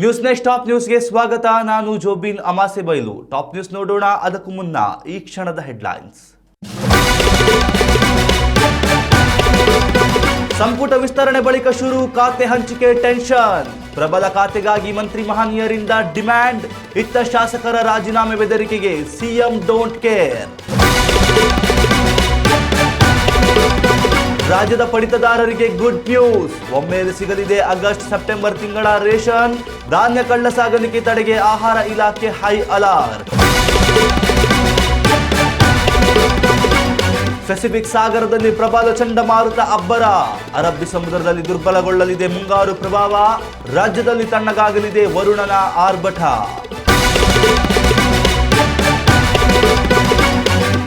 News next top ನ್ಯೂಸ್ಗೆ ಸ್ವಾಗತ. ನಾನು ಜೋಬಿನ್ ಅಮಾಸೆ ಬೈಲು. ಟಾಪ್ ನ್ಯೂಸ್ ನೋಡೋಣ. ಅದಕ್ಕೂ ಮುನ್ನ ಈ ಕ್ಷಣದ ಹೆಡ್ಲೈನ್ಸ್. ಸಂಪುಟ ವಿಸ್ತರಣೆ ಬಳಿಕ ಶುರು ಖಾತೆ ಹಂಚಿಕೆ ಟೆನ್ಷನ್. ಪ್ರಬಲ ಖಾತೆಗಾಗಿ ಮಂತ್ರಿ ಮಹನೀಯರಿಂದ ಡಿಮ್ಯಾಂಡ್. ಇತ್ತ ಶಾಸಕರ ರಾಜೀನಾಮೆ ಬೆದರಿಕೆಗೆ ಸಿಎಂ ಡೋಂಟ್ ಕೇರ್. ರಾಜ್ಯದ ಪಡಿತದಾರರಿಗೆ ಗುಡ್ ನ್ಯೂಸ್. ಒಮ್ಮೆಲೆ ಸಿಗಲಿದೆ ಆಗಸ್ಟ್ ಸೆಪ್ಟೆಂಬರ್ ತಿಂಗಳ ರೇಷನ್. ಧಾನ್ಯ ಕಳ್ಳ ಸಾಗಾಣಿಕೆ ತಡೆಗೆ ಆಹಾರ ಇಲಾಖೆ ಹೈ ಅಲರ್ಟ್. ಪೆಸಿಫಿಕ್ ಸಾಗರದಲ್ಲಿ ಪ್ರಬಲ ಚಂಡಮಾರುತ ಅಬ್ಬರ. ಅರಬ್ಬಿ ಸಮುದ್ರದಲ್ಲಿ ದುರ್ಬಲಗೊಳ್ಳಲಿದೆ ಮುಂಗಾರು ಪ್ರಭಾವ. ರಾಜ್ಯದಲ್ಲಿ ತಣ್ಣಗಾಗಲಿದೆ ವರುಣನ ಆರ್ಭಟ.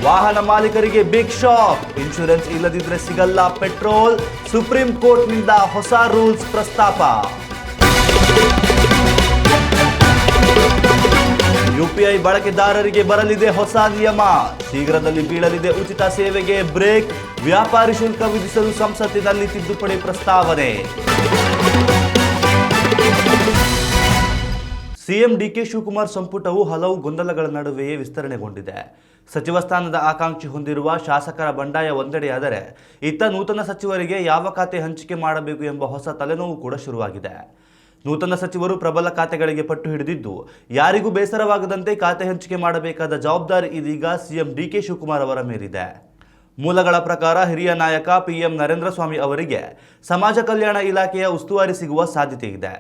ವಾಹನ ಮಾಲೀಕರಿಗೆ ಬಿಗ್ ಶಾಕ್. ಇನ್ಶೂರೆನ್ಸ್ ಇಲ್ಲದಿದ್ರೆ ಸಿಗಲ್ಲ ಪೆಟ್ರೋಲ್. ಸುಪ್ರೀಂ ಕೋರ್ಟ್ನಿಂದ ಹೊಸ ರೂಲ್ಸ್ ಪ್ರಸ್ತಾಪ. ಯುಪಿಐ ಬಳಕೆದಾರರಿಗೆ ಬರಲಿದೆ ಹೊಸ ನಿಯಮ. ಶೀಘ್ರದಲ್ಲಿ ಬೀಳಲಿದೆ ಉಚಿತ ಸೇವೆಗೆ ಬ್ರೇಕ್. ವ್ಯಾಪಾರಿ ಶುಲ್ಕ ವಿಧಿಸಲು ಸಂಸತ್ತಿನಲ್ಲಿ ತಿದ್ದುಪಡಿ ಪ್ರಸ್ತಾವನೆ. ಸಿಎಂ ಡಿಕೆ ಶಿವಕುಮಾರ್ ಸಂಪುಟವು ಹಲವು ಗೊಂದಲಗಳ ನಡುವೆಯೇ ವಿಸ್ತರಣೆಗೊಂಡಿದೆ. ಸಚಿವ ಸ್ಥಾನದ ಆಕಾಂಕ್ಷಿ ಹೊಂದಿರುವ ಶಾಸಕರ ಬಂಡಾಯ ಒಂದೆಡೆಯಾದರೆ, ಇತ್ತ ನೂತನ ಸಚಿವರಿಗೆ ಯಾವ ಖಾತೆ ಹಂಚಿಕೆ ಮಾಡಬೇಕು ಎಂಬ ಹೊಸ ತಲೆನೋವು ಕೂಡ ಶುರುವಾಗಿದೆ. ನೂತನ ಸಚಿವರು ಪ್ರಬಲ ಖಾತೆಗಳಿಗೆ ಪಟ್ಟು ಹಿಡಿದಿದ್ದು, ಯಾರಿಗೂ ಬೇಸರವಾಗದಂತೆ ಖಾತೆ ಹಂಚಿಕೆ ಮಾಡಬೇಕಾದ ಜವಾಬ್ದಾರಿ ಇದೀಗ ಸಿಎಂ ಡಿಕೆ ಶಿವಕುಮಾರ್ ಅವರ ಮೇಲಿದೆ. ಮೂಲಗಳ ಪ್ರಕಾರ ಹಿರಿಯ ನಾಯಕ ಪಿಎಂ ನರೇಂದ್ರ ಸ್ವಾಮಿ ಅವರಿಗೆ ಸಮಾಜ ಕಲ್ಯಾಣ ಇಲಾಖೆಯ ಉಸ್ತುವಾರಿ ಸಿಗುವ ಸಾಧ್ಯತೆ ಇದೆ.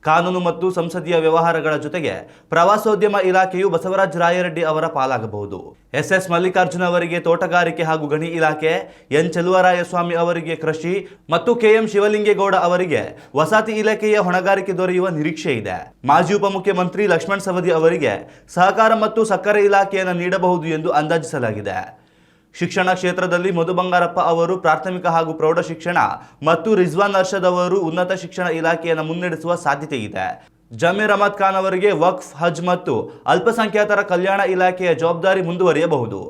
ಕಾನೂನು ಮತ್ತು ಸಂಸದೀಯ ವ್ಯವಹಾರಗಳ ಜೊತೆಗೆ ಪ್ರವಾಸೋದ್ಯಮ ಇಲಾಖೆಯು ಬಸವರಾಜ ರಾಯರೆಡ್ಡಿ ಅವರ ಪಾಲಾಗಬಹುದು. ಎಸ್ ಮಲ್ಲಿಕಾರ್ಜುನ ಅವರಿಗೆ ತೋಟಗಾರಿಕೆ ಹಾಗೂ ಗಣಿ ಇಲಾಖೆ, ಎನ್ ಚೆಲುವರಾಯಸ್ವಾಮಿ ಅವರಿಗೆ ಕೃಷಿ ಮತ್ತು ಕೆಎಂ ಶಿವಲಿಂಗೇಗೌಡ ಅವರಿಗೆ ವಸತಿ ಇಲಾಖೆಯ ಹೊಣೆಗಾರಿಕೆ ದೊರೆಯುವ ನಿರೀಕ್ಷೆ ಇದೆ. ಮಾಜಿ ಉಪಮುಖ್ಯಮಂತ್ರಿ ಲಕ್ಷ್ಮಣ ಸವದಿ ಅವರಿಗೆ ಸಹಕಾರ ಮತ್ತು ಸಕ್ಕರೆ ಇಲಾಖೆಯನ್ನು ನೀಡಬಹುದು ಎಂದು ಅಂದಾಜಿಸಲಾಗಿದೆ. ಶಿಕ್ಷಣ ಕ್ಷೇತ್ರದಲ್ಲಿ ಮಧು ಬಂಗಾರಪ್ಪ ಅವರು ಪ್ರಾಥಮಿಕ ಹಾಗೂ ಪ್ರೌಢ ಶಿಕ್ಷಣ ಮತ್ತು ರಿಜ್ವಾನ್ ಅರ್ಷದ್ ಅವರು ಉನ್ನತ ಶಿಕ್ಷಣ ಇಲಾಖೆಯನ್ನು ಮುನ್ನಡೆಸುವ ಸಾಧ್ಯತೆ ಇದೆ. ಜಮೀರ್ ಅಹಮದ್ ಖಾನ್ ಅವರಿಗೆ ವಕ್ಫ್, ಹಜ್ ಮತ್ತು ಅಲ್ಪಸಂಖ್ಯಾತರ ಕಲ್ಯಾಣ ಇಲಾಖೆಯ ಜವಾಬ್ದಾರಿ ಮುಂದುವರಿಯಬಹುದು.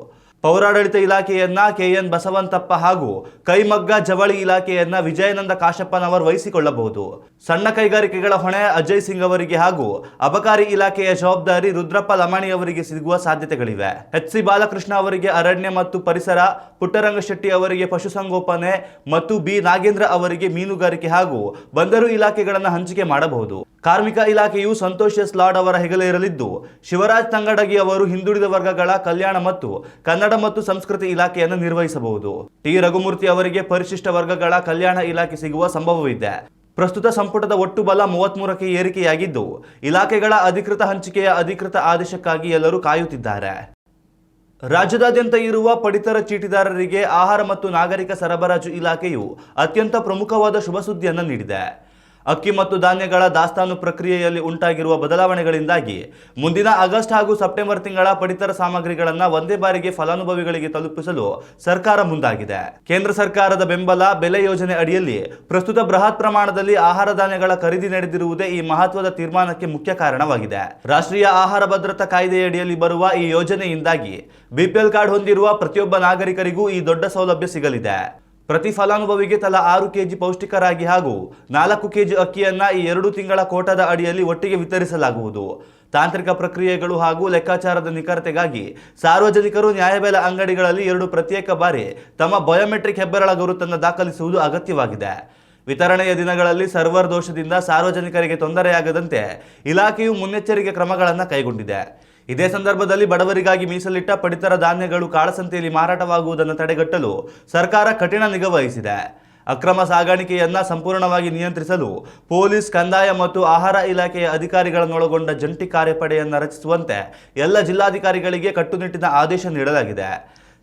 ಪೌರಾಡಳಿತ ಇಲಾಖೆಯನ್ನ ಕೆಎನ್ ಬಸವಂತಪ್ಪ ಹಾಗೂ ಕೈಮಗ್ಗ ಜವಳಿ ಇಲಾಖೆಯನ್ನ ವಿಜಯಾನಂದ ಕಾಶಪ್ಪನವರು ವಹಿಸಿಕೊಳ್ಳಬಹುದು. ಸಣ್ಣ ಕೈಗಾರಿಕೆಗಳ ಹೊಣೆ ಅಜಯ್ ಸಿಂಗ್ ಅವರಿಗೆ ಹಾಗೂ ಅಬಕಾರಿ ಇಲಾಖೆಯ ಜವಾಬ್ದಾರಿ ರುದ್ರಪ್ಪ ಲಮಾಣಿ ಅವರಿಗೆ ಸಿಗುವ ಸಾಧ್ಯತೆಗಳಿವೆ. ಎಚ್.ಸಿ. ಬಾಲಕೃಷ್ಣ ಅವರಿಗೆ ಅರಣ್ಯ ಮತ್ತು ಪರಿಸರ, ಪುಟ್ಟರಂಗಶೆಟ್ಟಿ ಅವರಿಗೆ ಪಶುಸಂಗೋಪನೆ ಮತ್ತು ಬಿ. ನಾಗೇಂದ್ರ ಅವರಿಗೆ ಮೀನುಗಾರಿಕೆ ಹಾಗೂ ಬಂದರು ಇಲಾಖೆಗಳನ್ನು ಹಂಚಿಕೆ ಮಾಡಬಹುದು. ಕಾರ್ಮಿಕ ಇಲಾಖೆಯು ಸಂತೋಷ್ ಎಸ್ ಲಾಡ್ ಅವರ ಹೆಗಲೇ ಇರಲಿದ್ದು, ಶಿವರಾಜ್ ತಂಗಡಗಿ ಅವರು ಹಿಂದುಳಿದ ವರ್ಗಗಳ ಕಲ್ಯಾಣ ಮತ್ತು ಕನ್ನಡ ಮತ್ತು ಸಂಸ್ಕೃತಿ ಇಲಾಖೆಯನ್ನು ನಿರ್ವಹಿಸಬಹುದು. ಟಿ. ರಘುಮೂರ್ತಿ ಅವರಿಗೆ ಪರಿಶಿಷ್ಟ ವರ್ಗಗಳ ಕಲ್ಯಾಣ ಇಲಾಖೆ ಸಿಗುವ ಸಂಭವವಿದೆ. ಪ್ರಸ್ತುತ ಸಂಪುಟದ ಒಟ್ಟು ಬಲ 33ಕ್ಕೆ ಏರಿಕೆಯಾಗಿದ್ದು, ಇಲಾಖೆಗಳ ಅಧಿಕೃತ ಹಂಚಿಕೆಯ ಅಧಿಕೃತ ಆದೇಶಕ್ಕಾಗಿ ಎಲ್ಲರೂ ಕಾಯುತ್ತಿದ್ದಾರೆ. ರಾಜ್ಯದಾದ್ಯಂತ ಇರುವ ಪಡಿತರ ಚೀಟಿದಾರರಿಗೆ ಆಹಾರ ಮತ್ತು ನಾಗರಿಕ ಸರಬರಾಜು ಇಲಾಖೆಯು ಅತ್ಯಂತ ಪ್ರಮುಖವಾದ ಶುಭ ಸುದ್ದಿಯನ್ನು ನೀಡಿದೆ. ಅಕ್ಕಿ ಮತ್ತು ಧಾನ್ಯಗಳ ದಾಸ್ತಾನು ಪ್ರಕ್ರಿಯೆಯಲ್ಲಿ ಉಂಟಾಗಿರುವ ಬದಲಾವಣೆಗಳಿಂದಾಗಿ ಮುಂದಿನ ಆಗಸ್ಟ್ ಹಾಗೂ ಸೆಪ್ಟೆಂಬರ್ ತಿಂಗಳ ಪಡಿತರ ಸಾಮಗ್ರಿಗಳನ್ನು ಒಂದೇ ಬಾರಿಗೆ ಫಲಾನುಭವಿಗಳಿಗೆ ತಲುಪಿಸಲು ಸರ್ಕಾರ ಮುಂದಾಗಿದೆ. ಕೇಂದ್ರ ಸರ್ಕಾರದ ಬೆಂಬಲ ಬೆಲೆ ಯೋಜನೆ ಅಡಿಯಲ್ಲಿ ಪ್ರಸ್ತುತ ಬೃಹತ್ ಪ್ರಮಾಣದಲ್ಲಿ ಆಹಾರ ಧಾನ್ಯಗಳ ಖರೀದಿ ನಡೆದಿರುವುದೇ ಈ ಮಹತ್ವದ ತೀರ್ಮಾನಕ್ಕೆ ಮುಖ್ಯ ಕಾರಣವಾಗಿದೆ. ರಾಷ್ಟ್ರೀಯ ಆಹಾರ ಭದ್ರತಾ ಕಾಯ್ದೆಯಡಿಯಲ್ಲಿ ಬರುವ ಈ ಯೋಜನೆಯಿಂದಾಗಿ ಬಿಪಿಎಲ್ ಕಾರ್ಡ್ ಹೊಂದಿರುವ ಪ್ರತಿಯೊಬ್ಬ ನಾಗರಿಕರಿಗೂ ಈ ದೊಡ್ಡ ಸೌಲಭ್ಯ ಸಿಗಲಿದೆ. ಪ್ರತಿ ಫಲಾನುಭವಿಗೆ ತಲಾ 6 ಕೆಜಿ ಪೌಷ್ಟಿಕ ರಾಗಿ ಹಾಗೂ 4 ಕೆಜಿ ಅಕ್ಕಿಯನ್ನ ಈ 2 ತಿಂಗಳ ಕೋಟಾದ ಅಡಿಯಲ್ಲಿ ಒಟ್ಟಿಗೆ ವಿತರಿಸಲಾಗುವುದು. ತಾಂತ್ರಿಕ ಪ್ರಕ್ರಿಯೆಗಳು ಹಾಗೂ ಲೆಕ್ಕಾಚಾರದ ನಿಖರತೆಗಾಗಿ ಸಾರ್ವಜನಿಕರು ನ್ಯಾಯಬೆಲೆ ಅಂಗಡಿಗಳಲ್ಲಿ 2 ಪ್ರತ್ಯೇಕ ಬಾರಿ ತಮ್ಮ ಬಯೋಮೆಟ್ರಿಕ್ ಹೆಬ್ಬೆರಳ ಗುರುತನ್ನು ದಾಖಲಿಸುವುದು ಅಗತ್ಯವಾಗಿದೆ. ವಿತರಣೆಯ ದಿನಗಳಲ್ಲಿ ಸರ್ವರ್ ದೋಷದಿಂದ ಸಾರ್ವಜನಿಕರಿಗೆ ತೊಂದರೆಯಾಗದಂತೆ ಇಲಾಖೆಯು ಮುನ್ನೆಚ್ಚರಿಕೆ ಕ್ರಮಗಳನ್ನು ಕೈಗೊಂಡಿದೆ. ಇದೇ ಸಂದರ್ಭದಲ್ಲಿ ಬಡವರಿಗಾಗಿ ಮೀಸಲಿಟ್ಟ ಪಡಿತರ ಧಾನ್ಯಗಳು ಕಾಳಸಂತೆಯಲ್ಲಿ ಮಾರಾಟವಾಗುವುದನ್ನು ತಡೆಗಟ್ಟಲು ಸರ್ಕಾರ ಕಠಿಣ ನಿಗಾ ವಹಿಸಿದೆ. ಅಕ್ರಮ ಸಾಗಾಣಿಕೆಯನ್ನ ಸಂಪೂರ್ಣವಾಗಿ ನಿಯಂತ್ರಿಸಲು ಪೊಲೀಸ್, ಕಂದಾಯ ಮತ್ತು ಆಹಾರ ಇಲಾಖೆಯ ಅಧಿಕಾರಿಗಳನ್ನೊಳಗೊಂಡ ಜಂಟಿ ಕಾರ್ಯಪಡೆಯನ್ನು ರಚಿಸುವಂತೆ ಎಲ್ಲ ಜಿಲ್ಲಾಧಿಕಾರಿಗಳಿಗೆ ಕಟ್ಟುನಿಟ್ಟಿನ ಆದೇಶ ನೀಡಲಾಗಿದೆ.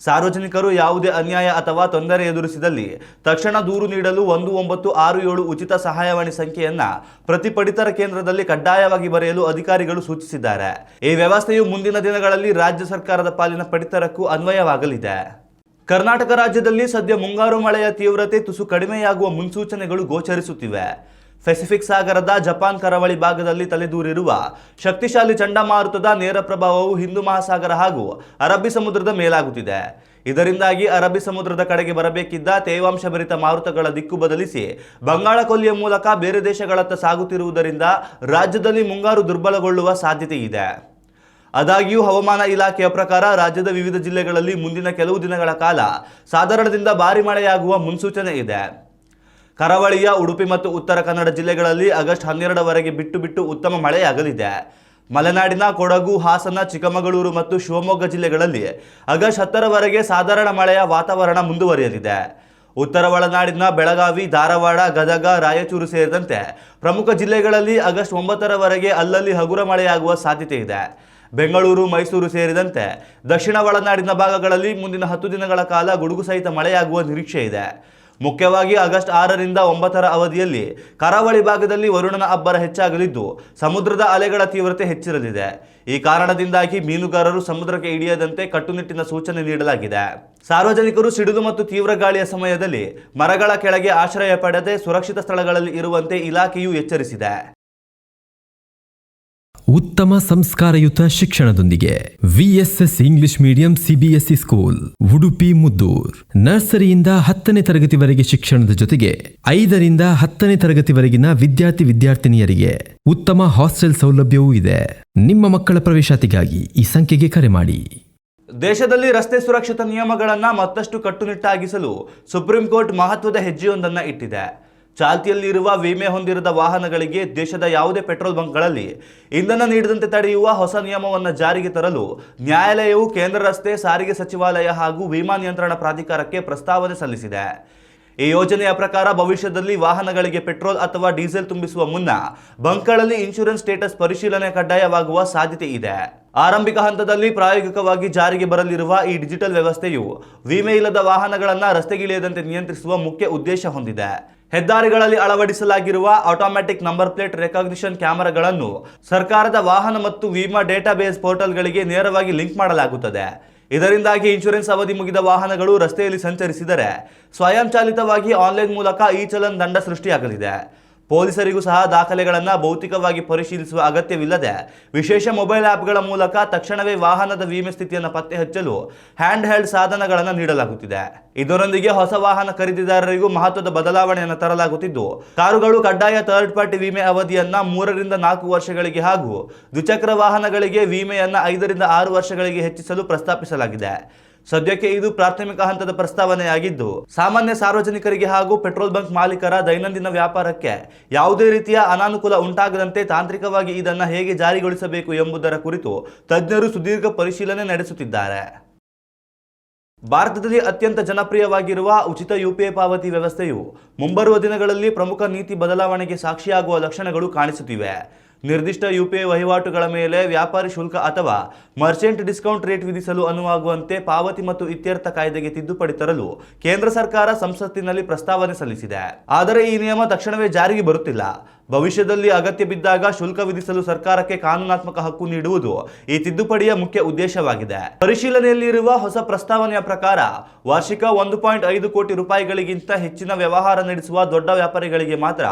ಸಾರ್ವಜನಿಕರು ಯಾವುದೇ ಅನ್ಯಾಯ ಅಥವಾ ತೊಂದರೆ ಎದುರಿಸಿದಲ್ಲಿ ತಕ್ಷಣ ದೂರು ನೀಡಲು 1967 ಉಚಿತ ಸಹಾಯವಾಣಿ ಸಂಖ್ಯೆಯನ್ನ ಪ್ರತಿ ಪಡಿತರ ಕೇಂದ್ರದಲ್ಲಿ ಕಡ್ಡಾಯವಾಗಿ ಬರೆಯಲು ಅಧಿಕಾರಿಗಳು ಸೂಚಿಸಿದ್ದಾರೆ. ಈ ವ್ಯವಸ್ಥೆಯು ಮುಂದಿನ ದಿನಗಳಲ್ಲಿ ರಾಜ್ಯ ಸರ್ಕಾರದ ಪಾಲಿನ ಪಡಿತರಕ್ಕೂ ಅನ್ವಯವಾಗಲಿದೆ. ಕರ್ನಾಟಕ ರಾಜ್ಯದಲ್ಲಿ ಸದ್ಯ ಮುಂಗಾರು ಮಳೆಯ ತೀವ್ರತೆ ತುಸು ಕಡಿಮೆಯಾಗುವ ಮುನ್ಸೂಚನೆಗಳು ಗೋಚರಿಸುತ್ತಿವೆ. ಪೆಸಿಫಿಕ್ ಸಾಗರದ ಜಪಾನ್ ಕರಾವಳಿ ಭಾಗದಲ್ಲಿ ತಲೆದೂರಿರುವ ಶಕ್ತಿಶಾಲಿ ಚಂಡಮಾರುತದ ನೇರ ಪ್ರಭಾವವು ಹಿಂದೂ ಮಹಾಸಾಗರ ಹಾಗೂ ಅರಬ್ಬಿ ಸಮುದ್ರದ ಮೇಲಾಗುತ್ತಿದೆ. ಇದರಿಂದಾಗಿ ಅರಬ್ಬಿ ಸಮುದ್ರದ ಕಡೆಗೆ ಬರಬೇಕಿದ್ದ ತೇವಾಂಶಭರಿತ ಮಾರುತಗಳ ದಿಕ್ಕು ಬದಲಿಸಿ ಬಂಗಾಳ ಕೊಲ್ಲಿಯ ಮೂಲಕ ಬೇರೆ ದೇಶಗಳತ್ತ ಸಾಗುತ್ತಿರುವುದರಿಂದ ರಾಜ್ಯದಲ್ಲಿ ಮುಂಗಾರು ದುರ್ಬಲಗೊಳ್ಳುವ ಸಾಧ್ಯತೆ ಇದೆ. ಆದಾಗ್ಯೂ ಹವಾಮಾನ ಇಲಾಖೆಯ ಪ್ರಕಾರ ರಾಜ್ಯದ ವಿವಿಧ ಜಿಲ್ಲೆಗಳಲ್ಲಿ ಮುಂದಿನ ಕೆಲವು ದಿನಗಳ ಕಾಲ ಸಾಧಾರಣದಿಂದ ಭಾರೀ ಮಳೆಯಾಗುವ ಮುನ್ಸೂಚನೆ ಇದೆ. ಕರಾವಳಿಯ ಉಡುಪಿ ಮತ್ತು ಉತ್ತರ ಕನ್ನಡ ಜಿಲ್ಲೆಗಳಲ್ಲಿ ಆಗಸ್ಟ್ 12ರವರೆಗೆ ಬಿಟ್ಟು ಉತ್ತಮ ಮಳೆಯಾಗಲಿದೆ. ಮಲೆನಾಡಿನ ಕೊಡಗು, ಹಾಸನ, ಚಿಕ್ಕಮಗಳೂರು ಮತ್ತು ಶಿವಮೊಗ್ಗ ಜಿಲ್ಲೆಗಳಲ್ಲಿ ಆಗಸ್ಟ್ 10ರವರೆಗೆ ಸಾಧಾರಣ ಮಳೆಯ ವಾತಾವರಣ ಮುಂದುವರಿಯಲಿದೆ. ಉತ್ತರ ಒಳನಾಡಿನ ಬೆಳಗಾವಿ, ಧಾರವಾಡ, ಗದಗ, ರಾಯಚೂರು ಸೇರಿದಂತೆ ಪ್ರಮುಖ ಜಿಲ್ಲೆಗಳಲ್ಲಿ ಆಗಸ್ಟ್ 9ರವರೆಗೆ ಅಲ್ಲಲ್ಲಿ ಹಗುರ ಮಳೆಯಾಗುವ ಸಾಧ್ಯತೆ ಇದೆ. ಬೆಂಗಳೂರು, ಮೈಸೂರು ಸೇರಿದಂತೆ ದಕ್ಷಿಣ ಒಳನಾಡಿನ ಭಾಗಗಳಲ್ಲಿ ಮುಂದಿನ 10 ದಿನಗಳ ಕಾಲ ಗುಡುಗು ಸಹಿತ ಮಳೆಯಾಗುವ ನಿರೀಕ್ಷೆ ಇದೆ. ಮುಖ್ಯವಾಗಿ ಆಗಸ್ಟ್ 6ರಿಂದ 9ರ ಅವಧಿಯಲ್ಲಿ ಕರಾವಳಿ ಭಾಗದಲ್ಲಿ ವರುಣನ ಅಬ್ಬರ ಹೆಚ್ಚಾಗಲಿದ್ದು ಸಮುದ್ರದ ಅಲೆಗಳ ತೀವ್ರತೆ ಹೆಚ್ಚಿರಲಿದೆ. ಈ ಕಾರಣದಿಂದಾಗಿ ಮೀನುಗಾರರು ಸಮುದ್ರಕ್ಕೆ ಇಳಿಯದಂತೆ ಕಟ್ಟುನಿಟ್ಟಿನ ಸೂಚನೆ ನೀಡಲಾಗಿದೆ. ಸಾರ್ವಜನಿಕರು ಸಿಡಿಲು ಮತ್ತು ತೀವ್ರ ಗಾಳಿಯ ಸಮಯದಲ್ಲಿ ಮರಗಳ ಕೆಳಗೆ ಆಶ್ರಯ ಪಡೆದೇ ಸುರಕ್ಷಿತ ಸ್ಥಳಗಳಲ್ಲಿ ಇರುವಂತೆ ಇಲಾಖೆಯು ಎಚ್ಚರಿಸಿದೆ. ಉತ್ತಮ ಸಂಸ್ಕಾರಯುತ ಶಿಕ್ಷಣದೊಂದಿಗೆ VSS English medium CBSE school Udupi Muddur. ನರ್ಸರಿಯಿಂದ 10ನೇ ತರಗತಿವರೆಗೆ ಶಿಕ್ಷಣದ ಜೊತೆಗೆ 5ರಿಂದ 10ನೇ ತರಗತಿವರೆಗಿನ ವಿದ್ಯಾರ್ಥಿನಿಯರಿಗೆ ಉತ್ತಮ ಹಾಸ್ಟೆಲ್ ಸೌಲಭ್ಯವೂ ಇದೆ. ನಿಮ್ಮ ಮಕ್ಕಳ ಪ್ರವೇಶಾತಿಗಾಗಿ ಈ ಸಂಖ್ಯೆಗೆ ಕರೆ ಮಾಡಿ. ದೇಶದಲ್ಲಿ ರಸ್ತೆ ಸುರಕ್ಷತಾ ನಿಯಮಗಳನ್ನು ಮತ್ತಷ್ಟು ಕಟ್ಟುನಿಟ್ಟಾಗಿಸಲು ಸುಪ್ರೀಂ ಕೋರ್ಟ್ ಮಹತ್ವದ ಹೆಜ್ಜೆಯೊಂದನ್ನು ಇಟ್ಟಿದೆ. ಚಾಲ್ತಿಯಲ್ಲಿರುವ ವಿಮೆ ಹೊಂದಿರದ ವಾಹನಗಳಿಗೆ ದೇಶದ ಯಾವುದೇ ಪೆಟ್ರೋಲ್ ಬಂಕ್ಗಳಲ್ಲಿ ಇಂಧನ ನೀಡದಂತೆ ತಡೆಯುವ ಹೊಸ ನಿಯಮವನ್ನು ಜಾರಿಗೆ ತರಲು ನ್ಯಾಯಾಲಯವು ಕೇಂದ್ರ ರಸ್ತೆ ಸಾರಿಗೆ ಸಚಿವಾಲಯ ಹಾಗೂ ವಿಮಾ ನಿಯಂತ್ರಣ ಪ್ರಾಧಿಕಾರಕ್ಕೆ ಪ್ರಸ್ತಾವನೆ ಸಲ್ಲಿಸಿದೆ. ಈ ಯೋಜನೆಯ ಪ್ರಕಾರ ಭವಿಷ್ಯದಲ್ಲಿ ವಾಹನಗಳಿಗೆ ಪೆಟ್ರೋಲ್ ಅಥವಾ ಡೀಸೆಲ್ ತುಂಬಿಸುವ ಮುನ್ನ ಬಂಕ್ಗಳಲ್ಲಿ ಇನ್ಶೂರೆನ್ಸ್ ಸ್ಟೇಟಸ್ ಪರಿಶೀಲನೆ ಕಡ್ಡಾಯವಾಗುವ ಸಾಧ್ಯತೆ ಇದೆ. ಆರಂಭಿಕ ಹಂತದಲ್ಲಿ ಪ್ರಾಯೋಗಿಕವಾಗಿ ಜಾರಿಗೆ ಬರಲಿರುವ ಈ ಡಿಜಿಟಲ್ ವ್ಯವಸ್ಥೆಯು ವಿಮೆ ಇಲ್ಲದ ವಾಹನಗಳನ್ನು ರಸ್ತೆಗಿಳಿಯದಂತೆ ನಿಯಂತ್ರಿಸುವ ಮುಖ್ಯ ಉದ್ದೇಶ ಹೊಂದಿದೆ. ಹೆದ್ದಾರಿಗಳಲ್ಲಿ ಅಳವಡಿಸಲಾಗಿರುವ ಆಟೋಮ್ಯಾಟಿಕ್ ನಂಬರ್ ಪ್ಲೇಟ್ ರೆಕಾಗ್ನಿಷನ್ ಕ್ಯಾಮೆರಾಗಳನ್ನು ಸರ್ಕಾರದ ವಾಹನ ಮತ್ತು ವಿಮಾ ಡೇಟಾಬೇಸ್ ಪೋರ್ಟಲ್ಗಳಿಗೆ ನೇರವಾಗಿ ಲಿಂಕ್ ಮಾಡಲಾಗುತ್ತದೆ. ಇದರಿಂದಾಗಿ ಇನ್ಶೂರೆನ್ಸ್ ಅವಧಿ ಮುಗಿದ ವಾಹನಗಳು ರಸ್ತೆಯಲ್ಲಿ ಸಂಚರಿಸಿದರೆ ಸ್ವಯಂಚಾಲಿತವಾಗಿ ಆನ್ಲೈನ್ ಮೂಲಕ ಈ ಚಲನ್ ದಂಡ ಸೃಷ್ಟಿಯಾಗಲಿದೆ. ಪೊಲೀಸರಿಗೂ ಸಹ ದಾಖಲೆಗಳನ್ನು ಭೌತಿಕವಾಗಿ ಪರಿಶೀಲಿಸುವ ಅಗತ್ಯವಿಲ್ಲದೆ ವಿಶೇಷ ಮೊಬೈಲ್ ಆ್ಯಪ್ಗಳ ಮೂಲಕ ತಕ್ಷಣವೇ ವಾಹನದ ವಿಮೆ ಸ್ಥಿತಿಯನ್ನು ಪತ್ತೆ ಹಚ್ಚಲು ಹ್ಯಾಂಡ್ ಹೆಲ್ಡ್ ಸಾಧನಗಳನ್ನು ನೀಡಲಾಗುತ್ತಿದೆ. ಇದರೊಂದಿಗೆ ಹೊಸ ವಾಹನ ಖರೀದಿದಾರರಿಗೂ ಮಹತ್ವದ ಬದಲಾವಣೆಯನ್ನು ತರಲಾಗುತ್ತಿದ್ದು, ಕಾರುಗಳು ಕಡ್ಡಾಯ ಥರ್ಡ್ ಪಾರ್ಟಿ ವಿಮೆ ಅವಧಿಯನ್ನು 3ರಿಂದ 4 ವರ್ಷಗಳಿಗೆ ಹಾಗೂ ದ್ವಿಚಕ್ರ ವಾಹನಗಳಿಗೆ ವಿಮೆಯನ್ನು 5ರಿಂದ 6 ವರ್ಷಗಳಿಗೆ ಹೆಚ್ಚಿಸಲು ಪ್ರಸ್ತಾಪಿಸಲಾಗಿದೆ. ಸದ್ಯಕ್ಕೆ ಇದು ಪ್ರಾಥಮಿಕ ಹಂತದ ಪ್ರಸ್ತಾವನೆಯಾಗಿದ್ದು, ಸಾಮಾನ್ಯ ಸಾರ್ವಜನಿಕರಿಗೆ ಹಾಗೂ ಪೆಟ್ರೋಲ್ ಬಂಕ್ ಮಾಲೀಕರ ದೈನಂದಿನ ವ್ಯಾಪಾರಕ್ಕೆ ಯಾವುದೇ ರೀತಿಯ ಅನಾನುಕೂಲ ಉಂಟಾಗದಂತೆ ತಾಂತ್ರಿಕವಾಗಿ ಇದನ್ನು ಹೇಗೆ ಜಾರಿಗೊಳಿಸಬೇಕು ಎಂಬುದರ ಕುರಿತು ತಜ್ಞರು ಸುದೀರ್ಘ ಪರಿಶೀಲನೆ ನಡೆಸುತ್ತಿದ್ದಾರೆ. ಭಾರತದಲ್ಲಿ ಅತ್ಯಂತ ಜನಪ್ರಿಯವಾಗಿರುವ ಉಚಿತ ಯುಪಿಐ ಪಾವತಿ ವ್ಯವಸ್ಥೆಯು ಮುಂಬರುವ ದಿನಗಳಲ್ಲಿ ಪ್ರಮುಖ ನೀತಿ ಬದಲಾವಣೆಗೆ ಸಾಕ್ಷಿಯಾಗುವ ಲಕ್ಷಣಗಳು ಕಾಣಿಸುತ್ತಿವೆ. ನಿರ್ದಿಷ್ಟ ಯುಪಿಐ ವಹಿವಾಟುಗಳ ಮೇಲೆ ವ್ಯಾಪಾರಿ ಶುಲ್ಕ ಅಥವಾ ಮರ್ಚೆಂಟ್ ಡಿಸ್ಕೌಂಟ್ ರೇಟ್ ವಿಧಿಸಲು ಅನುವಾಗುವಂತೆ ಪಾವತಿ ಮತ್ತು ಇತ್ಯರ್ಥ ಕಾಯ್ದೆಗೆ ತಿದ್ದುಪಡಿ ತರಲು ಕೇಂದ್ರ ಸರ್ಕಾರ ಸಂಸತ್ತಿನಲ್ಲಿ ಪ್ರಸ್ತಾವನೆ ಸಲ್ಲಿಸಿದೆ. ಆದರೆ ಈ ನಿಯಮ ತಕ್ಷಣವೇ ಜಾರಿಗೆ ಬರುತ್ತಿಲ್ಲ. ಭವಿಷ್ಯದಲ್ಲಿ ಅಗತ್ಯ ಬಿದ್ದಾಗ ಶುಲ್ಕ ವಿಧಿಸಲು ಸರ್ಕಾರಕ್ಕೆ ಕಾನೂನಾತ್ಮಕ ಹಕ್ಕು ನೀಡುವುದು ಈ ತಿದ್ದುಪಡಿಯ ಮುಖ್ಯ ಉದ್ದೇಶವಾಗಿದೆ. ಪರಿಶೀಲನೆಯಲ್ಲಿರುವ ಹೊಸ ಪ್ರಸ್ತಾವನೆಯ ಪ್ರಕಾರ ವಾರ್ಷಿಕ 1.5 ಕೋಟಿ ರೂಪಾಯಿಗಳಿಗಿಂತ ಹೆಚ್ಚಿನ ವ್ಯವಹಾರ ನಡೆಸುವ ದೊಡ್ಡ ವ್ಯಾಪಾರಿಗಳಿಗೆ ಮಾತ್ರ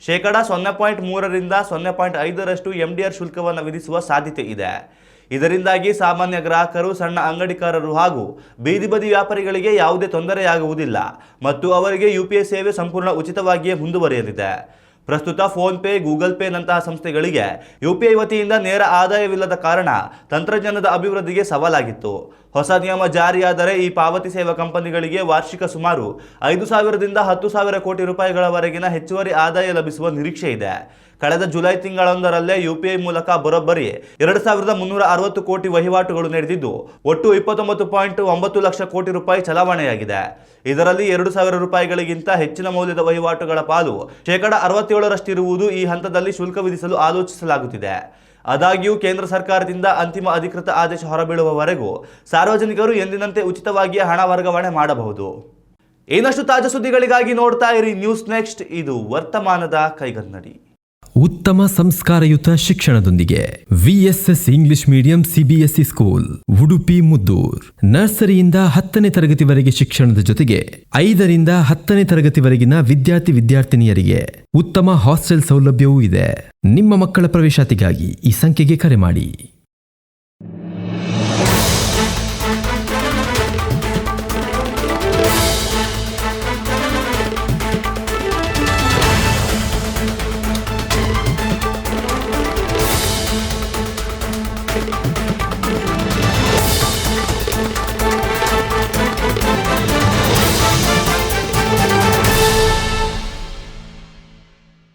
ಶೇಕಡಾ 0.3ರಿಂದ 0.5ರಷ್ಟು ಎಂಡಿಆರ್ ಶುಲ್ಕವನ್ನು ವಿಧಿಸುವ ಸಾಧ್ಯತೆ ಇದೆ. ಇದರಿಂದಾಗಿ ಸಾಮಾನ್ಯ ಗ್ರಾಹಕರು, ಸಣ್ಣ ಅಂಗಡಿಕಾರರು ಹಾಗೂ ಬೀದಿ ಬದಿ ವ್ಯಾಪಾರಿಗಳಿಗೆ ಯಾವುದೇ ತೊಂದರೆಯಾಗುವುದಿಲ್ಲ ಮತ್ತು ಅವರಿಗೆ ಯುಪಿಐ ಸೇವೆ ಸಂಪೂರ್ಣ ಉಚಿತವಾಗಿಯೇ ಮುಂದುವರಿಯಲಿದೆ. ಪ್ರಸ್ತುತ ಫೋನ್ ಪೇ, ಗೂಗಲ್ ಪೇ ನಂತಹ ಸಂಸ್ಥೆಗಳಿಗೆ ಯುಪಿಐ ವತಿಯಿಂದ ನೇರ ಆದಾಯವಿಲ್ಲದ ಕಾರಣ ತಂತ್ರಜ್ಞಾನದ ಅಭಿವೃದ್ಧಿಗೆ ಸವಾಲಾಗಿತ್ತು. ಹೊಸ ನಿಯಮ ಜಾರಿಯಾದರೆ ಈ ಪಾವತಿ ಸೇವಾ ಕಂಪನಿಗಳಿಗೆ ವಾರ್ಷಿಕ ಸುಮಾರು 5,000ದಿಂದ 10,000 ಕೋಟಿ ರೂಪಾಯಿಗಳವರೆಗಿನ ಹೆಚ್ಚುವರಿ ಆದಾಯ ಲಭಿಸುವ ನಿರೀಕ್ಷೆ ಇದೆ. ಕಳೆದ ಜುಲೈ ತಿಂಗಳೊಂದರಲ್ಲೇ ಯುಪಿಐ ಮೂಲಕ ಬರೋಬ್ಬರಿ 2,360 ಕೋಟಿ ವಹಿವಾಟುಗಳು ನಡೆದಿದ್ದು ಒಟ್ಟು 29.9 ಲಕ್ಷ ಕೋಟಿ ರೂಪಾಯಿ ಚಲಾವಣೆಯಾಗಿದೆ. ಇದರಲ್ಲಿ 2,000 ರೂಪಾಯಿಗಳಿಗಿಂತ ಹೆಚ್ಚಿನ ಮೌಲ್ಯದ ವಹಿವಾಟುಗಳ ಪಾಲು ಶೇಕಡಾ 67ರಷ್ಟಿರುವುದು ಈ ಹಂತದಲ್ಲಿ ಶುಲ್ಕ ವಿಧಿಸಲು ಆಲೋಚಿಸಲಾಗುತ್ತಿದೆ. ಆದಾಗ್ಯೂ ಕೇಂದ್ರ ಸರ್ಕಾರದಿಂದ ಅಂತಿಮ ಅಧಿಕೃತ ಆದೇಶ ಹೊರಬೀಳುವವರೆಗೂ ಸಾರ್ವಜನಿಕರು ಎಂದಿನಂತೆ ಉಚಿತವಾಗಿ ಹಣ ವರ್ಗಾವಣೆ ಮಾಡಬಹುದು. ಇನ್ನಷ್ಟು ತಾಜಾ ಸುದ್ದಿಗಳಿಗಾಗಿ ನೋಡ್ತಾ ಇರಿ ನ್ಯೂಸ್ ನೆಕ್ಸ್ಟ್. ಇದು ವರ್ತಮಾನದ ಕೈಗನ್ನಡಿ. ಉತ್ತಮ ಸಂಸ್ಕಾರಯುತ ಶಿಕ್ಷಣದೊಂದಿಗೆ VSS English medium CBSE school Udupi Muddur. ನರ್ಸರಿಯಿಂದ 10ನೇ ತರಗತಿವರೆಗೆ ಶಿಕ್ಷಣದ ಜೊತೆಗೆ 5ರಿಂದ 10ನೇ ತರಗತಿವರೆಗಿನ ವಿದ್ಯಾರ್ಥಿನಿಯರಿಗೆ ಉತ್ತಮ ಹಾಸ್ಟೆಲ್ ಸೌಲಭ್ಯವೂ ಇದೆ. ನಿಮ್ಮ ಮಕ್ಕಳ ಪ್ರವೇಶಾತಿಗಾಗಿ ಈ ಸಂಖ್ಯೆಗೆ ಕರೆ ಮಾಡಿ.